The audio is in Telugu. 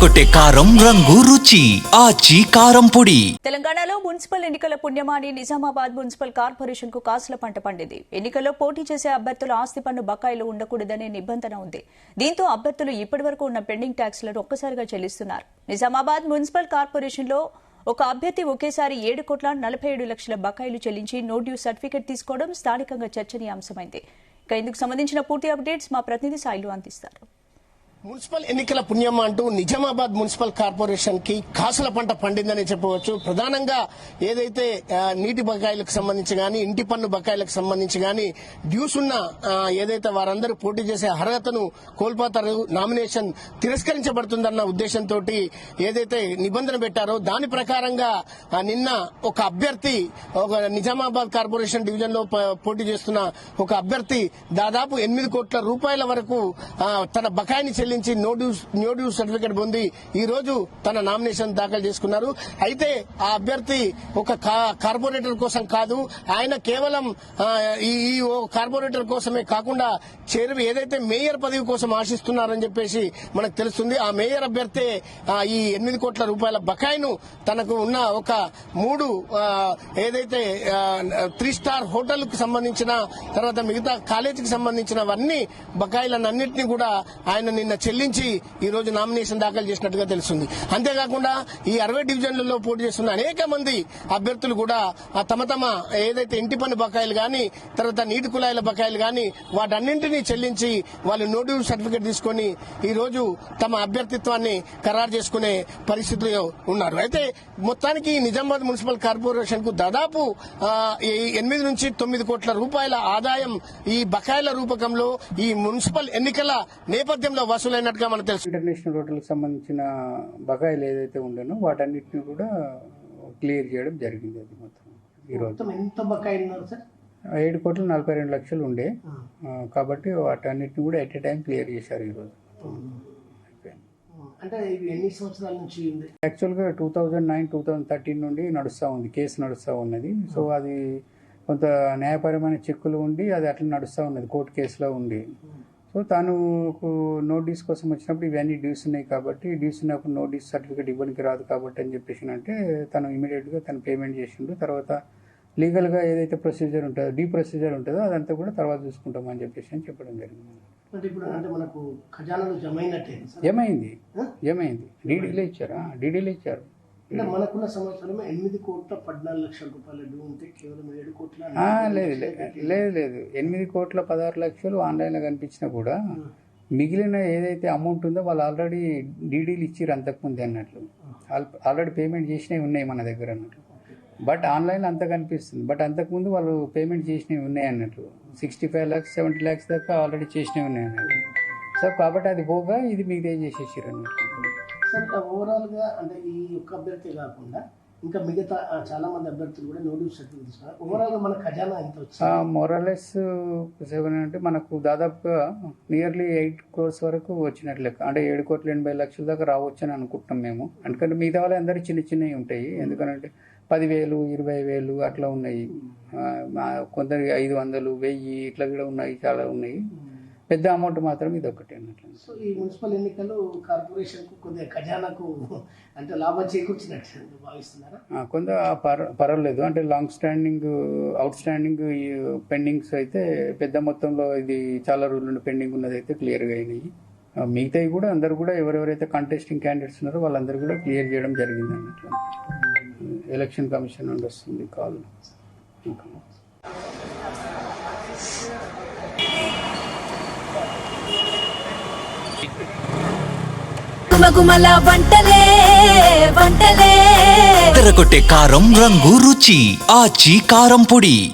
తెరకొట్టే కారం రంగు రుచి ఆచి కారం పొడి. తెలంగాణలో మున్సిపల్ ఎన్నికల పుణ్యమాని నిజామాబాద్ మున్సిపల్ కార్పొరేషన్ కు కాసుల పంట పండింది. ఎన్నికల్లో పోటీ చేసే అభ్యర్థుల ఆస్తి పన్ను బకాయిలు ఉండకూడదనే నిబంధన ఉంది. దీంతో అభ్యర్థులు ఇప్పటివరకు ఉన్న పెండింగ్ ట్యాక్స్లను ఒక్కసారిగా చెల్లిస్తున్నారు. నిజామాబాద్ మున్సిపల్ కార్పొరేషన్ లో ఒక అభ్యర్థి ఒకేసారి 7,47,00,000 బకాయిలు చెల్లించి నో డ్యూ సర్టిఫికెట్ తీసుకోవడం స్థానికంగా చర్చనీయాంశమైంది. ఇక ఇందుకు సంబంధించిన పూర్తి అప్డేట్స్ మా ప్రతినిధి సాయిలు అందిస్తారు. మున్సిపల్ ఎన్నికల పుణ్యం అంటూ నిజామాబాద్ మున్సిపల్ కార్పొరేషన్ కి కాసుల పంట పండిందని చెప్పవచ్చు. ప్రధానంగా ఏదైతే నీటి బకాయిలకు సంబంధించి గానీ, ఇంటి పన్ను బకాయిలకు సంబంధించి గానీ డ్యూస్ ఉన్న ఏదైతే వారందరూ పోటీ చేసే అర్హతను కోల్పోతారు, నామినేషన్ తిరస్కరించబడుతుందన్న ఉద్దేశంతో ఏదైతే నిబంధన పెట్టారో దాని ప్రకారంగా నిన్న ఒక అభ్యర్థి, ఒక నిజామాబాద్ కార్పొరేషన్ డివిజన్ లో పోటీ చేస్తున్న ఒక అభ్యర్థి దాదాపు 8 కోట్ల రూపాయల వరకు తన బకాయిని చెల్లించి నో డ్యూ సర్టిఫికెట్ పొంది ఈ రోజు తన నామినేషన్ దాఖలు చేసుకున్నారు. అయితే ఆ అభ్యర్థి ఒక కార్పొరేటర్ కోసం కాదు, ఆయన కేవలం ఈ కార్పొరేటర్ కోసమే కాకుండా ఏదైతే మేయర్ పదవి కోసం ఆశిస్తున్నారని చెప్పేసి మనకు తెలుస్తుంది. ఆ మేయర్ అభ్యర్థి ఈ 8 కోట్ల రూపాయల బకాయిను తనకు ఉన్న ఒక 3 ఏదైతే 3 స్టార్ హోటల్ కు సంబంధించిన, తర్వాత మిగతా కాలేజీకి సంబంధించినవన్నీ బకాయిలన్నింటినీ కూడా ఆయన నిన్న చెల్లించి ఈ రోజు నామినేషన్ దాఖలు చేసినట్టుగా తెలుస్తుంది. అంతేకాకుండా ఈ 60 డివిజన్లలో పోటీ చేస్తున్న అనేక మంది అభ్యర్థులు కూడా తమ ఏదైతే ఇంటి పన్ను బకాయిలు గాని, తర్వాత నీటి కుళాయిల బకాయిలు గాని వాటన్నింటినీ చెల్లించి వాళ్ళు నో డ్యూ సర్టిఫికెట్ తీసుకుని ఈ రోజు తమ అభ్యర్థిత్వాన్ని ఖరారు చేసుకునే పరిస్థితిలో ఉన్నారు. అయితే మొత్తానికి నిజామాబాద్ మున్సిపల్ కార్పొరేషన్ కు దాదాపు 8 నుంచి 9 కోట్ల రూపాయల ఆదాయం ఈ బకాయిల రూపకంలో ఈ మున్సిపల్ ఎన్నికల నేపథ్యంలో వసూలైనట్టుగా మనకు తెలుసు. ఇంటర్నేషనల్ హోటల్కి సంబంధించిన బకాయిలు ఏదైతే ఉండేనో వాటన్నిటిని కూడా క్లియర్ చేయడం జరిగింది. అది మొత్తం ఈరోజు ఎంత బకాయిలు ఉన్నారు సార్? 7,42,00,000 ఉండే, కాబట్టి వాటన్నిటిని కూడా ఎట్ ఏ టైం క్లియర్ చేశారు ఈరోజు. అంటే ఇది ఎన్ని సంవత్సరాల నుంచి యాక్చువల్గా 2009-2013 నుండి నడుస్తూ ఉంది, కేసు నడుస్తూ ఉన్నది. సో అది కొంత న్యాయపరమైన చిక్కులు ఉండి అది అట్లా నడుస్తూ ఉన్నది, కోర్టు కేసులో ఉండి. సో తను నోటీస్ కోసం వచ్చినప్పుడు ఇవన్నీ డ్యూస్ ఉన్నాయి కాబట్టి, డ్యూస్ ఉన్నప్పుడు నోటీస్ సర్టిఫికేట్ ఇవ్వడానికి రాదు కాబట్టి అని చెప్పేసి అంటే తను ఇమీడియట్గా తను పేమెంట్ చేసిండు. తర్వాత లీగల్గా ఏదైతే ప్రొసీజర్ ఉంటుందో, డీ ప్రొసీజర్ ఉంటుందో అదంతా కూడా తర్వాత చూసుకుంటామని చెప్పేసి అని చెప్పడం జరిగింది. మనకు ఖజానాలో ఏమైంది డీడీలో ఇచ్చారు. మనకున్న సంవత్సరం 8,14,00,000 రూపాయల డ్యూ ఉంటే కేవలం 7 కోట్ల లేదు 8,16,00,000 ఆన్లైన్లో కనిపించినా కూడా మిగిలిన ఏదైతే అమౌంట్ ఉందో వాళ్ళు ఆల్రెడీ డీడీలు ఇచ్చిర్రు అంతకుముందు అన్నట్లు, ఆల్రెడీ పేమెంట్ చేసినవి ఉన్నాయి మన దగ్గర అన్నట్లు. బట్ ఆన్లైన్లో అంత కనిపిస్తుంది, బట్ అంతకుముందు వాళ్ళు పేమెంట్ చేసినవి ఉన్నాయి అన్నట్లు. 65 lakhs 70 lakhs దాకా ఆల్రెడీ చేసినవి ఉన్నాయి అన్నట్లు. సో కాబట్టి అది పోగా ఇది మిగతా చేసేసారు అన్నట్లు. సార్ ఓవరాల్ గా అంటే ఈ ఒక్క అభ్యర్థి కాకుండా ఇంకా మిగతా చాలా మంది అభ్యర్థులు కూడా నోటీస్ సర్టిఫికేట్ తీసుకున్నారు. ఓవరాల్ గా మన ఖజానా ఎంత వచ్చింది? మొరలెస్ 7 అంటే మనకు దాదాపుగా నియర్లీ 8 crores వరకు వచ్చినట్లు లెక్క. అంటే 7,80,00,000 దాకా రావచ్చు అని అనుకుంటున్నాం మేము. ఎందుకంటే మిగతా వాళ్ళు అందరూ చిన్నవి ఉంటాయి, ఎందుకంటే 10,000 20,000 అట్లా ఉన్నాయి, కొందరు 500 1000 ఇట్లా కూడా ఉన్నాయి, చాలా ఉన్నాయి. పెద్ద అమౌంట్ మాత్రం ఇది ఒకటి అన్నట్లు. సో ఈ మున్సిపల్ ఎన్నికలు కార్పొరేషన్ కు కొద్దిగా ఖజానాకు అంటే లాభం చేకూర్చినట్టు భావిస్తున్నారా? కొంత పర్వాలేదు, అంటే long standing out standing pendings అయితే పెద్ద మొత్తంలో ఇది చాలా రోజుల నుండి పెండింగ్ ఉన్నది అయితే క్లియర్గా అయినాయి. మిగతాయి కూడా అందరు కూడా ఎవరెవరైతే కంటెస్టింగ్ క్యాండిడేట్స్ ఉన్నారో వాళ్ళందరూ కూడా క్లియర్ చేయడం జరిగింది అన్నట్లు. ఎలక్షన్ కమిషన్ నుండి వస్తుంది కాల్. తెరకొట్టే కారం రంగు రుచి ఆచి కారం పొడి.